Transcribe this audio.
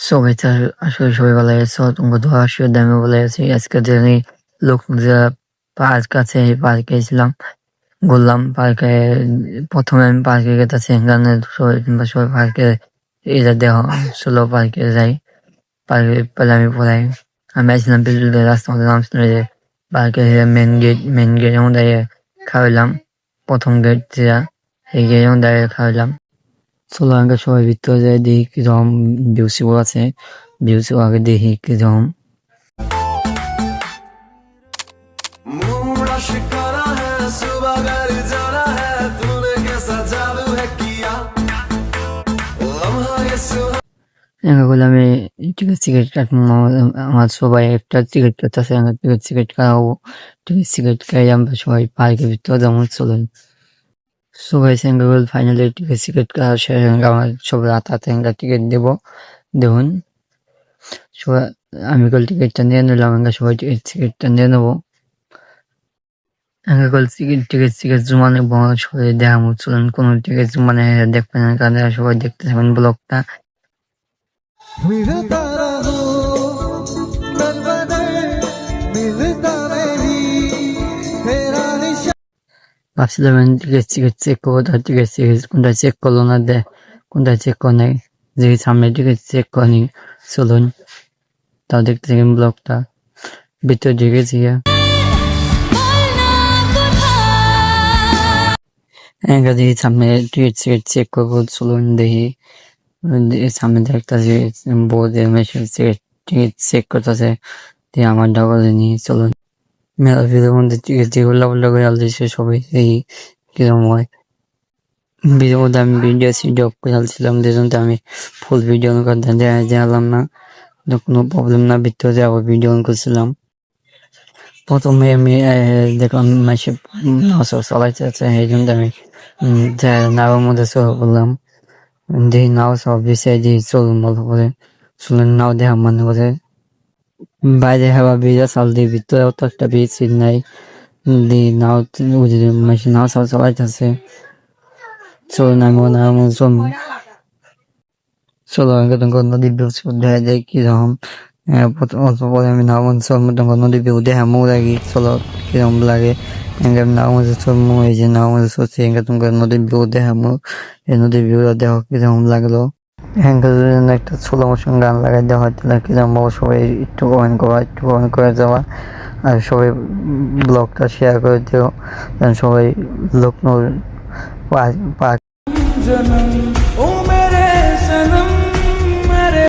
So guys আসলে সবাই ভালো আছে। তোমরা তো আসলে আমি ভালো আছি। আজকে আমি লোকমুদ্রা পার্ক কাছে পার্কে ছিলাম, ঘুরলাম পার্কে। প্রথমে আমি পার্কে গেছি, এখানে সবাই কিংবা সবাই পার্কে এটা দেওয়া চলো পার্কে যাই। পার্কে পেলে আমি পড়াই, আমি আসলাম বিদ্যুতের রাস্তা মধ্যে নামছিল যে পার্কে মেন গেট এমন দাঁড়িয়ে খাওয়াইলাম। প্রথম গেট যেটা এই গেট এমন দাঁড়িয়ে খাওয়াইলাম। চলো আগে সবাই ভিতরে যাই, দেখি কিরকম ভিউ আছে। ভিউ আগে দেখি কিরকম। করলে আমি টিকিট কাটবো, আমার সবাই একটা টিকিট কাটতেছে, টিকিট কাটাবো। টিকিট কাটাই আমরা সবাই পার্কের ভিতরে যেমন চলুন। সবাই সিঙ্গেল ফাইনালি টিকিট কাটা শেষ, আমার সবাই হাতে টিকিট দেবো। দেখুন সবাই আমি টিকিটটা নিয়ে নিলাম, সবাই টিকিটটা নিয়ে নেবো। টিকিট জমা নেবো, সবাই দেখাবো। চলুন কোনো টিকিট জমা নেই দেখবেন, কারণ সবাই দেখতে থাকবেন ব্লগটা। ভাবছিলাম টিকিট চেক করবো, তার টিকিট কোনটা চেক করলো না, কোনটা চেক করে নাই, যে সামনে টিকিট চেক করেনি। চলুন তাও দেখতে থাকেন ব্লগটা। ভিতরে ঢুকেছি, দেখি সামনে টিকিট চেক করবো। চলুন দেখি সামনে দেখতেছি বোর্ডের মেশিন টিকিট চেক করতেছে, আমার ডাবলিনি। চলুন মেলা ভিড়ের মধ্যে টিকিট যেগুলো করে আলছে সবাই এই কিরকম হয়। ভিডিওর মধ্যে আমি ভিডিও করে আলছিলাম, যেজন্য আমি ফুল ভিডিও দেখালাম না, কোনো প্রবলেম না। ভিতরে যাবো ভিডিও অন করছিলাম। প্রথমে আমি দেখলাম মাসে চলাইতে আছে, এই জন্য আমি নাওয়ার মধ্যে চলে বললাম। দেখি নাও সব বিষয় দিয়ে চলুন ভালো করে। শুনলেন নাও দেখা মনে করে বাইরে হাওয়া বেরিয়ে চাল দিয়ে, ভিতরে তো একটা বেশি নাই দিয়ে নাও নাও সব চলাইতেছে। চলুন আমি চলো নদীর দেখা যায় কিরকম। অল্প পরে আমি নাও নদীর ভিউ দেখা মৌ লাগি। চলো কিরকম লাগে নাও মধ্যে চলমু, এই যে নাও মধ্যে চলছে তোমার নদীর ভিউ দেখামু। এই নদীর ভিউ দেখো কিরকম লাগলো। একটা ছোলো মোশন গান লাগাই দেওয়া হয়, তাহলে কিরকম সবাই একটু কমেন্ট করে যাওয়া, আর সবাই ব্লগটা শেয়ার করে দিও, সবাই লখনৌ পার্ক